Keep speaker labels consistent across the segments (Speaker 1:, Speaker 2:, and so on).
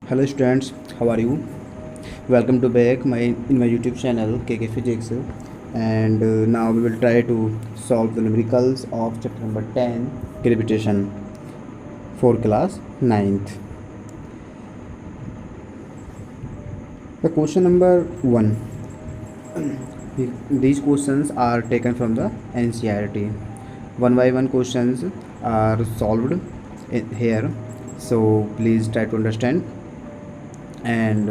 Speaker 1: Hello students, how are you? Welcome to back in my YouTube channel KK Physics, and now we will try to solve the numericals of chapter number 10 gravitation for class 9th. The question number 1. These questions are taken from the NCERT. One by one questions are solved here, so please try to understand and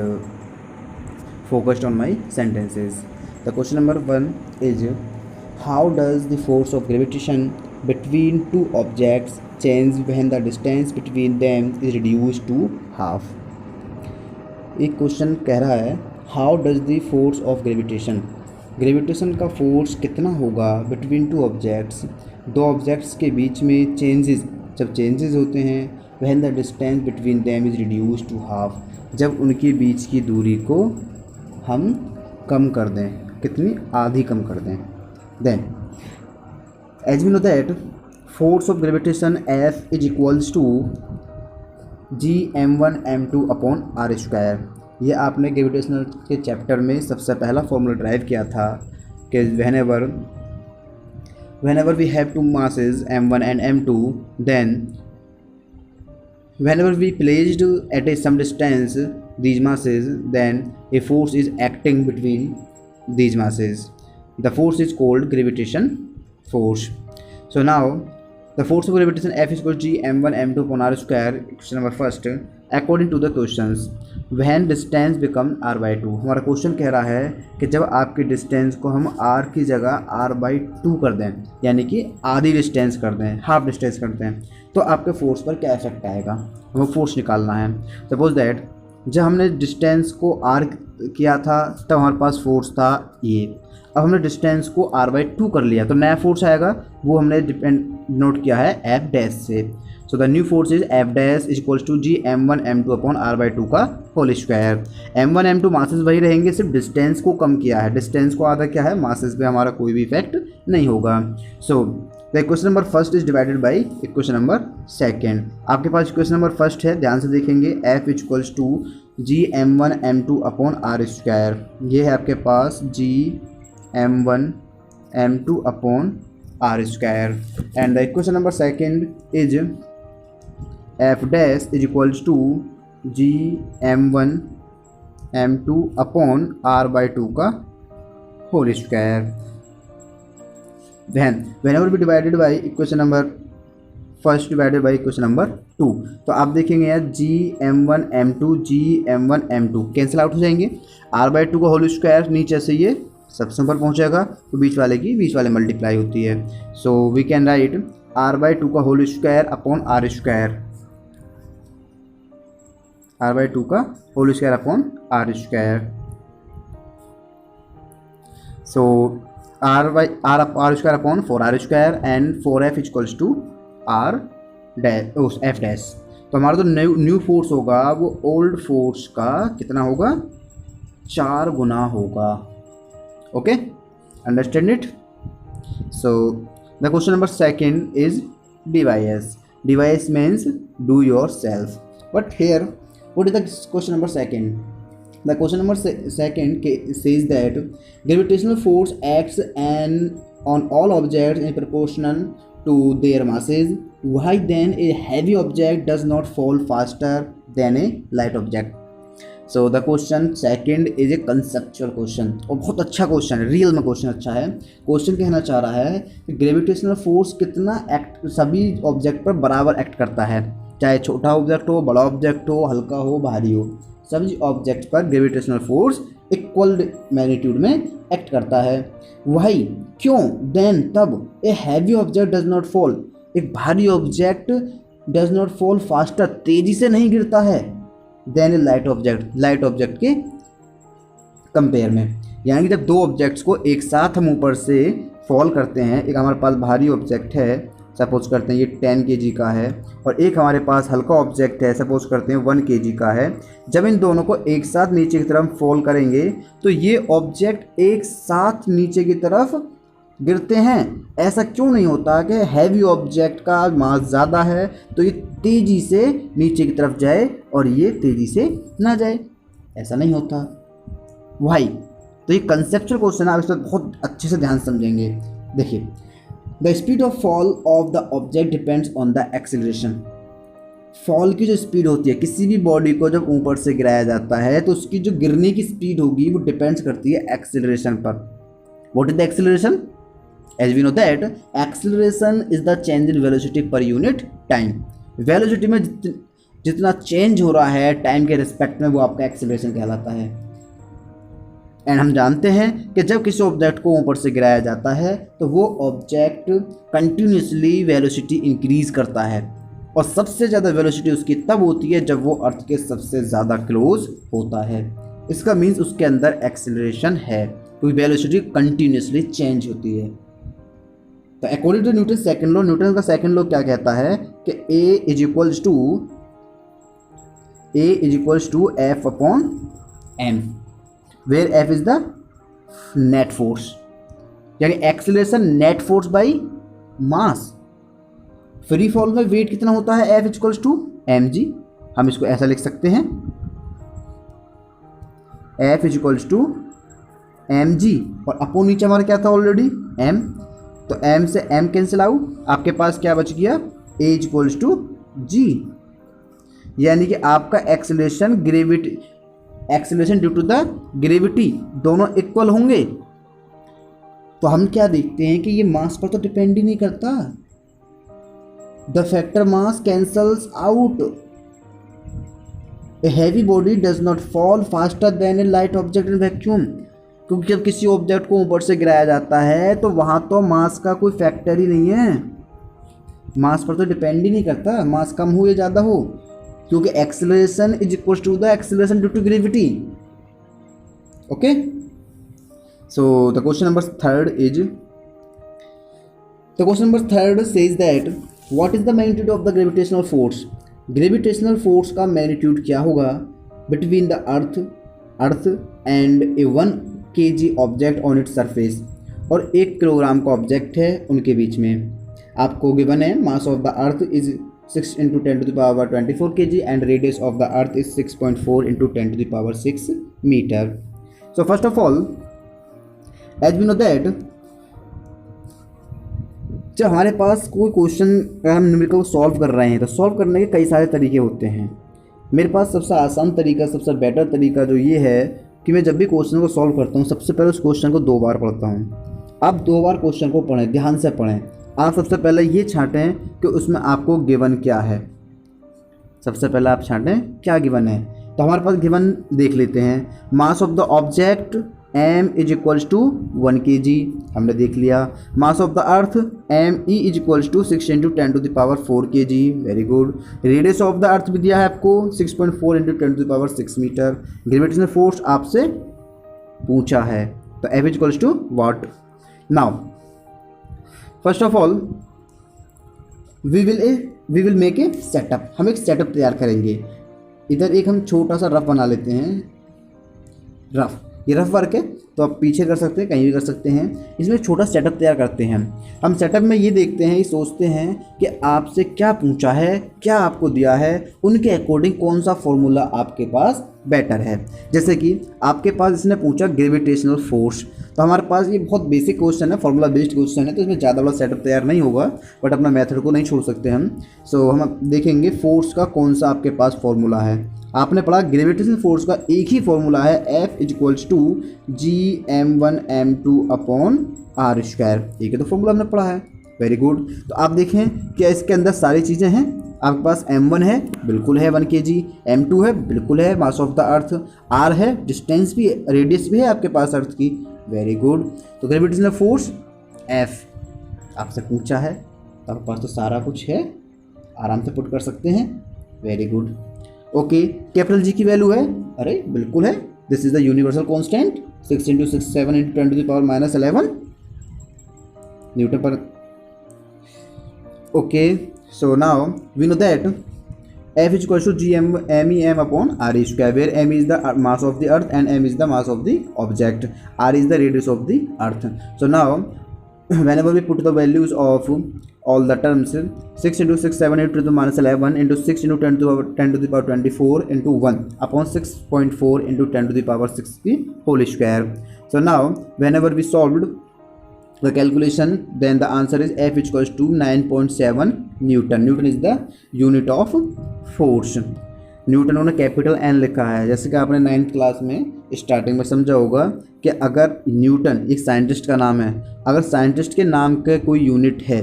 Speaker 1: focused on my sentences. The question number 1 is, how does the force of gravitation between two objects change when the distance between them is reduced to half? एक question कह रहा है, how does the force of gravitation का force कितना होगा between two objects, दो objects के बीच में चेंजेस, जब चेंजेस होते हैं, when the distance between them is reduce to half, जब उनके बीच की दूरी को हम कम कर दें, कितनी आधी कम कर दें. Then as we know that force of gravitation F is equals to Gm1 m2 upon r square. ये आपने ग्रेविटेशनल के चैप्टर में सबसे पहला फॉर्मूला ड्राइव किया था कि whenever we have two masses m1 and m2, then whenever we placed at some distance these masses, then a force is acting between these masses. The force is called gravitation force. So now the force of gravitation F is equal to Gm1 m2 upon r square. Question number first, according to the questions, when distance become r/2. हमारा question कह रहा है कि जब आपकी distance को हम r की जगह r/2 कर दें, यानी कि आधी डिस्टेंस कर दें, हाफ डिस्टेंस कर दें, तो आपके फोर्स पर क्या इफेक्ट आएगा, हमें फोर्स निकालना है. सपोज दैट जब हमने डिस्टेंस को r किया था तब हमारे पास फोर्स था ये, अब हमने डिस्टेंस को r/2 कर लिया तो नया फोर्स आएगा, वो हमने नोट किया है F डैश से. So the new force is F dash is equals to Gm1 m2 upon r/2 का whole square. m1 m2 masses वही रहेंगे, सिर्फ डिस्टेंस को कम किया है, डिस्टेंस को आधा क्या है, मासेस पे हमारा कोई भी इफेक्ट नहीं होगा. So the equation number first is divided by equation number second. आपके पास इक्वेशन नंबर फर्स्ट है, ध्यान से देखेंगे. F equals to Gm1 m2 upon r square. ये है आपके पास Gm1 m2 upon r square. And the equation number second is F dash is equals to Gm1 m2 upon r/2 का whole square. Then whenever we divided by equation number first divided by equation number 2, तो आप देखेंगे यार Gm1 m2 cancel out हो जाएंगे, r/2 का whole square नीचे से ये सबसे ऊपर पहुंचेगा तो बीच वाले मल्टीप्लाई होती है. So we can write r/2 का whole square upon r square, r/2 का whole square upon r square. So r square upon 4r square and 4f equals to r dash f dash. तो हमारा जो new force होगा वो old force का कितना होगा, 4 गुना होगा. Okay, understand it. So the question number second is device. Device means do your self. But here what is the question number second? The question number second says that gravitational force acts on all objects in proportion to their masses. Why then a heavy object does not fall faster than a light object? So the question second is a conceptual question और बहुत अच्छा question है, real में question अच्छा है. Question कहना चाह रहा है कि ग्रेविटेशनल फोर्स कितना एक्ट सभी ऑब्जेक्ट पर बराबर एक्ट करता है, चाहे छोटा ऑब्जेक्ट हो, बड़ा ऑब्जेक्ट हो, हल्का हो, भारी हो, सभी ऑब्जेक्ट पर ग्रेविटेशनल फोर्स इक्वल मैग्नीट्यूड में एक्ट करता है. वही क्यों, देन तब, a heavy object does not fall, एक भारी object does not fall faster, तेजी से नहीं गिरता है, देन ए लाइट ऑब्जेक्ट के कंपेयर में. यानी कि जब दो ऑब्जेक्ट्स को एक साथ हम ऊपर से फॉल करते हैं, एक हमारे पास भारी ऑब्जेक्ट है, सपोज करते हैं ये 10 kg का है, और एक हमारे पास हल्का ऑब्जेक्ट है, सपोज करते हैं 1 kg का है. जब इन दोनों को एक साथ नीचे की तरफ फॉल करेंगे तो ये ऑब्जेक्ट एक साथ नीचे की तरफ गिरते हैं। ऐसा क्यों नहीं होता कि हैवी ऑब्जेक्ट का मास ज़्यादा है तो ये तेज़ी से नीचे की तरफ जाए और ये तेज़ी से ना जाए, ऐसा नहीं होता। वाई? तो ये कंसेप्चुअल क्वेश्चन है, आप इस पर बहुत अच्छे से ध्यान समझेंगे। देखिए, the speed of fall of the object depends on the acceleration. Fall की जो स्पीड होती है किसी भी बॉडी को जब ऊपर से गिराया जाता है तो उसकी जो गिरने की स्पीड होगी वो डिपेंड्स करती है एक्सेलरेशन पर। What is the acceleration? As we know that acceleration is the change in velocity per unit time. Velocity में जितना चेंज हो रहा है टाइम के रिस्पेक्ट में वो आपका एक्सेलरेशन कहलाता है। एंड हम जानते हैं कि जब किसी ऑब्जेक्ट को ऊपर से गिराया जाता है तो वो ऑब्जेक्ट कंटिन्यूसली वेलोसिटी इंक्रीज करता है और सबसे ज़्यादा वेलोसिटी उसकी तब होती है जब वो अर्थ के सबसे ज़्यादा क्लोज होता है। इसका मीन्स उसके अंदर एक्सेलरेशन है क्योंकि वेलोसिटी कंटिन्यूसली चेंज होती है। तो according to Newton second law, Newton का सेकंड लॉ क्या कहता है कि A is equals to F upon m, where F is the net force, यानी acceleration net force by mass. Free fall में वेट कितना होता है? F equals to mg। हम इसको ऐसा लिख सकते हैं, F इक्वल्स टू mg और अपो नीचे हमारा क्या था ऑलरेडी? m। तो m से m कैंसिल आउट, आपके पास क्या बच गया? A इक्वल्स टू g, यानी कि आपका acceleration due to the gravity दोनों इक्वल होंगे। तो हम क्या देखते हैं कि ये मास पर तो डिपेंड ही नहीं करता। The factor mass cancels out. A heavy body does not fall faster than A light object in vacuum, क्योंकि जब किसी ऑब्जेक्ट को ऊपर से गिराया जाता है तो वहाँ तो मास का कोई फैक्टर ही नहीं है, मास पर तो डिपेंड ही नहीं करता, मास कम हो या ज़्यादा हो, क्योंकि acceleration is equal to the acceleration due to gravity. Okay, so the question number third says that what is the magnitude of the gravitational force. Gravitational force का मैग्नीट्यूड क्या होगा between the earth and a 1 kg object on its surface, और 1 kilogram का object है उनके बीच में। आपको given है mass of the earth is 6 × 10⁻24 kg and radius of the earth is 6.4 × 10⁻6 metre. So first of all as we know that जब हमारे पास कोई क्वेश्चन अगर हम न्यूमेरिकल को सॉल्व कर रहे हैं तो सॉल्व करने के कई सारे तरीके होते हैं। मेरे पास सबसे आसान तरीका, सबसे बेटर तरीका जो ये है कि मैं जब भी क्वेश्चन को सॉल्व करता हूँ सबसे पहले उस क्वेश्चन को 2 बार पढ़ता हूँ। आप 2 बार क्वेश्चन को पढ़ें, ध्यान से पढ़ें। आप सबसे पहले ये छांटें कि उसमें आपको गिवन क्या है। सबसे पहले आप छांटें क्या गिवन है। तो हमारे पास गिवन देख लेते हैं, mass of the object m is equals to 1 kg, हमने देख लिया। Mass of the earth me is equals to 6 × 10⁴ kg, very good. Radius of the earth भी दिया है आपको 6.4 × 10⁶ मीटर। ग्रेविटेशनल फोर्स आपसे पूछा है, तो F is equals to what. Now first of all we will make a setup. हम एक सेटअप तैयार करेंगे। इधर एक हम छोटा सा रफ बना लेते हैं। रफ, ये रफ वर्क है तो आप पीछे कर सकते हैं, कहीं भी कर सकते हैं। इसमें एक छोटा सेटअप तैयार करते हैं। हम सेटअप में ये देखते हैं, ये सोचते हैं कि आपसे क्या पूछा है, क्या आपको दिया है, उनके अकॉर्डिंग कौन सा फॉर्मूला आपके पास बेटर है। जैसे कि आपके पास इसने पूछा ग्रेविटेशनल फोर्स, तो हमारे पास ये बहुत बेसिक क्वेश्चन है, फॉर्मूला बेस्ड क्वेश्चन है, तो इसमें ज़्यादा बड़ा सेटअप तैयार नहीं होगा, बट अपना मेथड को नहीं छोड़ सकते हम। सो हम देखेंगे फोर्स का कौन सा आपके पास फॉर्मूला है। आपने पढ़ा ग्रेविटेशनल फोर्स का एक ही फॉर्मूला है, F is equals to Gm1m2 upon r²। एक ही तो फॉर्मूला हमने पढ़ा है, वेरी गुड। तो आप देखें क्या इसके अंदर सारी चीज़ें हैं। आपके पास m1 है, बिल्कुल है 1 kg, m2 है, बिल्कुल है mass of the earth, r है, डिस्टेंस भी, रेडियस भी है आपके पास अर्थ की, वेरी गुड। तो ग्रेविटेशनल फोर्स F आपसे पूछा है, तो आपके पास तो सारा कुछ है, आराम से पुट कर सकते हैं, very good. Okay, capital G की वैल्यू है, अरे बिल्कुल है, this is the universal constant 6 × 6 7 × 10⁻11 newton पर। Okay, so now we know that F is equal to Gm upon r², where m is the mass of the earth and m is the mass of the object, r is the radius of the earth. So now whenever we put the values of all the terms, 6 into 6 7 8 to the minus 11 into 6 into 10 to the power 24 into 1 upon 6.4 into 10 to the power 6 the whole square. So now whenever we solved the calculation, then the answer is F equals to 9.7 Newton. Newton is the unit of force. Newton उन्होंने capital N लिखा है, जैसे कि आपने 9th class में starting में समझा होगा कि अगर न्यूटन एक साइंटिस्ट का नाम है, अगर साइंटिस्ट के नाम का कोई यूनिट है,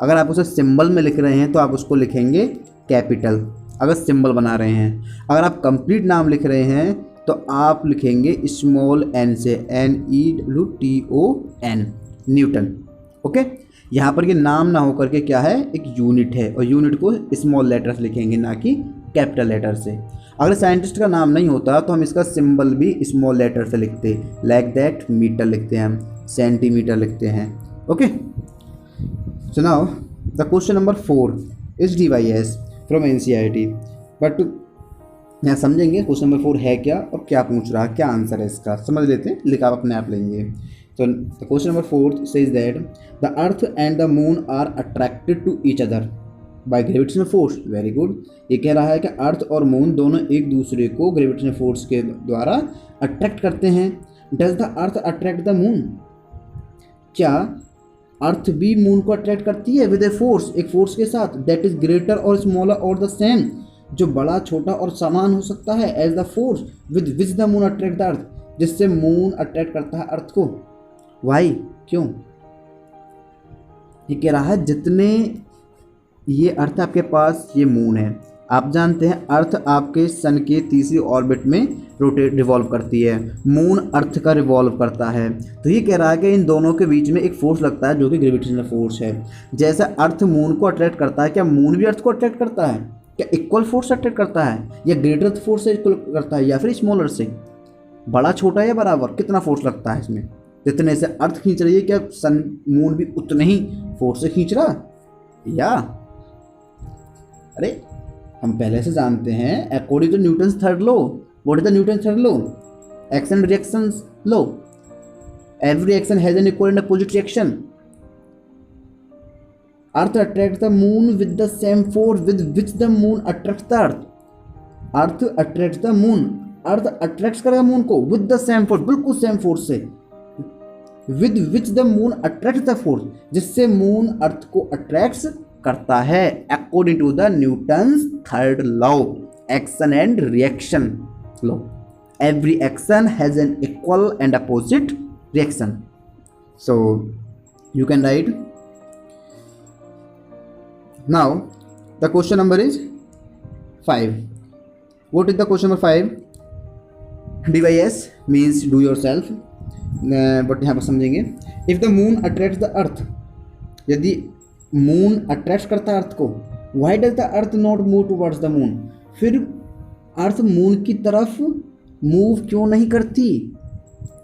Speaker 1: अगर आप उसे सिंबल में लिख रहे हैं तो आप उसको लिखेंगे कैपिटल, अगर सिंबल बना रहे हैं। अगर आप कंप्लीट नाम लिख रहे हैं तो आप लिखेंगे स्मॉल एन से, NEWTON, न्यूटन। ओके, यहाँ पर ये नाम ना होकर के क्या है, एक यूनिट है, और यूनिट को स्मॉल लेटर से लिखेंगे, ना कि कैपिटल लेटर से। अगर साइंटिस्ट का नाम नहीं होता तो हम इसका सिंबल भी स्मॉल लेटर से लिखते, लाइक दैट मीटर लिखते हैं हम, सेंटीमीटर लिखते हैं। Okay, so now the question number 4 is DYS from NCERT। But यहाँ समझेंगे क्वेश्चन नंबर 4 है क्या और क्या पूछ रहा है, क्या आंसर है इसका, समझ लेते हैं, लिखा आप अपने आप लेंगे। So the question number 4 says that the earth and the moon are attracted to each other by gravitational force. Very good. ये कह रहा है कि अर्थ और मून दोनों एक दूसरे को ग्रेविटेशनल फोर्स के द्वारा अट्रैक्ट करते हैं। Does the earth attract the moon? क्या अर्थ भी मून को अट्रैक्ट करती है विद ए फोर्स, एक फोर्स के साथ, दैट इज ग्रेटर और स्मॉलर और द सेम, जो बड़ा छोटा और समान हो सकता है, as the force with which the moon attract the earth, जिससे मून अट्रैक्ट करता है अर्थ को। वाई, क्यों? ये कह रहा है जितने ये अर्थ आपके पास, ये मून है, आप जानते हैं अर्थ आपके सन के तीसरी ऑर्बिट में रोटेट रिवॉल्व करती है, मून अर्थ का रिवॉल्व करता है। तो ये कह रहा है कि इन दोनों के बीच में एक फोर्स लगता है जो कि ग्रेविटेशनल फोर्स है। जैसा अर्थ मून को अट्रैक्ट करता है, क्या मून भी अर्थ को अट्रैक्ट करता है? क्या इक्वल फोर्स अट्रैक्ट करता है, या ग्रेटर फोर्स से इक्वल करता है, या फिर स्मॉलर से? बड़ा छोटा या बराबर, कितना फोर्स लगता है इसमें? जितने से अर्थ खींच रही है, क्या सन मून भी उतने ही फोर्स से खींच रहा, या अरे हम पहले से जानते हैं according to Newton's third law. What is the Newton's third law? Action reactions law. Every action has an equal and opposite reaction. Earth attract the moon with the same force with which the moon attract the earth. Earth attract the moon, earth attract करेगा moon को with the same force, बिल्कुल same force से, with which the moon attract the force, जिससे moon earth को attract करता है, according to the Newton's third law, action and reaction law. Every action has an equal and opposite reaction. So you can write now the question number is 5. What is the question number 5? DYS means do yourself. But यहाँ पर समझेंगे, if the moon attract the अर्थ, यदि moon attract करता है अर्थ को, why does the earth not move towards the moon, फिर earth moon की तरफ मूव क्यों नहीं करती?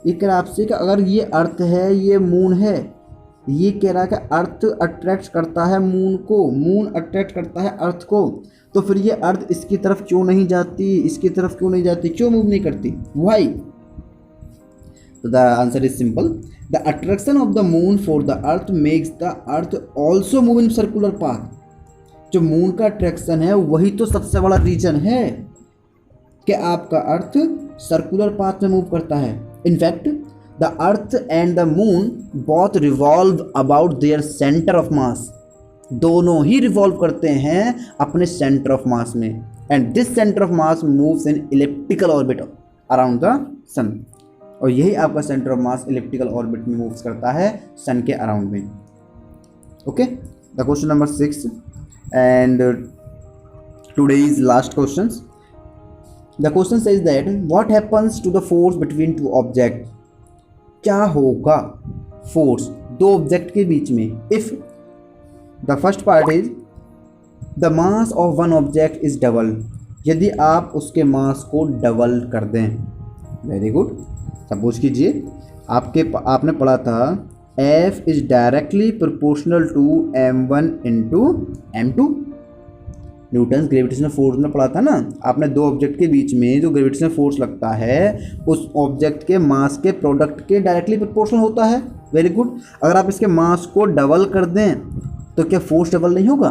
Speaker 1: ये कह रहा है आपसे कि अगर ये अर्थ है, ये मून है, ये कह रहा है कि अर्थ अट्रैक्ट करता है मून को, मून अट्रैक्ट करता है अर्थ को, तो फिर ये अर्थ इसकी तरफ क्यों नहीं जाती, इसकी तरफ क्यों नहीं जाती, क्यों मूव नहीं करती, Y? So the answer is simple. The attraction of the moon for the earth makes the earth also move in circular path. जो मून का अट्रैक्शन है वही तो सबसे बड़ा रीजन है कि आपका अर्थ सर्कुलर पाथ में मूव करता है। In fact the earth and the moon both revolve about their centre of मास, दोनों ही रिवॉल्व करते हैं अपने सेंटर ऑफ मास में, and this centre of mass moves in elliptical orbit around the sun, और यही आपका centre of mass elliptical orbit में moves करता है सन के अराउंड में। Okay, the question number 6 and today is last question. The question says that what happens to the force between two object, क्या होगा फोर्स दो ऑब्जेक्ट के बीच में, if the first part is the mass of one object is double, यदि आप उसके मास को डबल कर दें। Very good. सपोज कीजिए आपने पढ़ा था F is directly proportional to m1 into m2, Newton's gravitational force में पढ़ा था ना आपने, दो ऑब्जेक्ट के बीच में जो ग्रेविटेशनल फोर्स लगता है उस ऑब्जेक्ट के मास के प्रोडक्ट के डायरेक्टली प्रोपोर्शनल होता है। Very good. अगर आप इसके मास को डबल कर दें तो क्या फोर्स डबल नहीं होगा?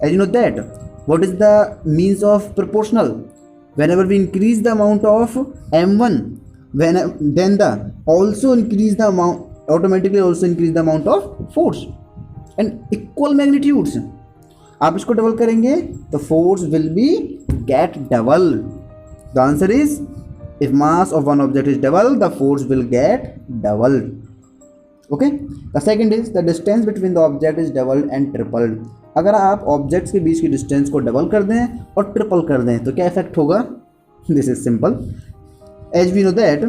Speaker 1: As you know that what is the means of proportional? whenever we increase the amount of m1 then the also increase the amount automatically also increase the amount of force and equal magnitudes. आप इसको double करेंगे तो force will be get double. The answer is if mass of one object is double the force will get doubled. Okay, the second is the distance between the object is doubled and tripled. अगर आप objects के बीच की distance को double कर दें और triple कर दें तो क्या इफेक्ट होगा? This is simple. As we know that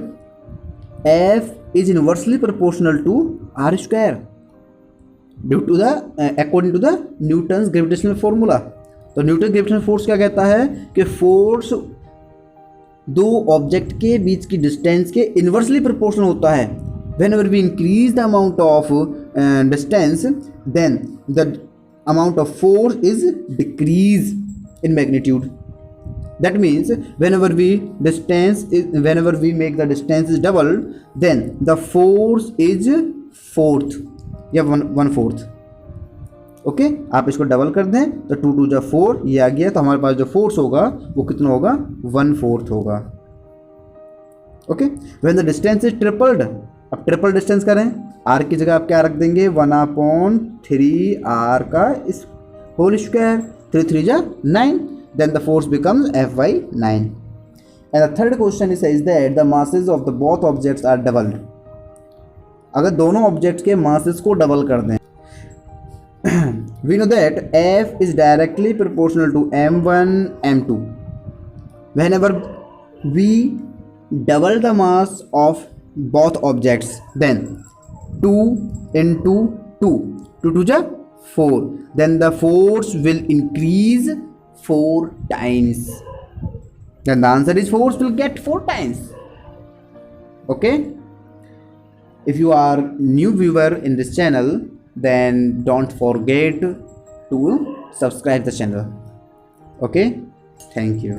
Speaker 1: F is inversely proportional to R square due to the according to the Newton's gravitational formula. तो न्यूटन ग्रेविटेशनल फोर्स क्या कहता है कि फोर्स दो ऑब्जेक्ट के बीच की डिस्टेंस के इनवर्सली प्रोपोर्शनल होता है. whenever we increase the amount of distance then the amount of force is decrease in magnitude. That means whenever we make the distance is doubled then the force is fourth या one fourth. Okay, आप इसको double कर दें तो 2 2 जा 4 ये आ गया, तो हमारे पास जो फोर्स होगा वो कितना होगा? 1/4 होगा. Okay, when the distance is tripled, अब ट्रिपल डिस्टेंस करें, आर की जगह आप क्या रख देंगे? 1/3 आर का इस होल स्क्वायर, 3 3 जा 9, then the force becomes F/9. And the third question is that the masses of the both objects are doubled. अगर दोनों ऑब्जेक्ट्स के मासेस को डबल कर दें, we know that F is directly proportional to m1 m2. Whenever we double the mass of both objects then 2 into 2 2 ja 4, then the force will increase 4 times. Then the answer is force will get 4 times. Okay, if you are new viewer in this channel then don't forget to subscribe the channel. Okay, thank you.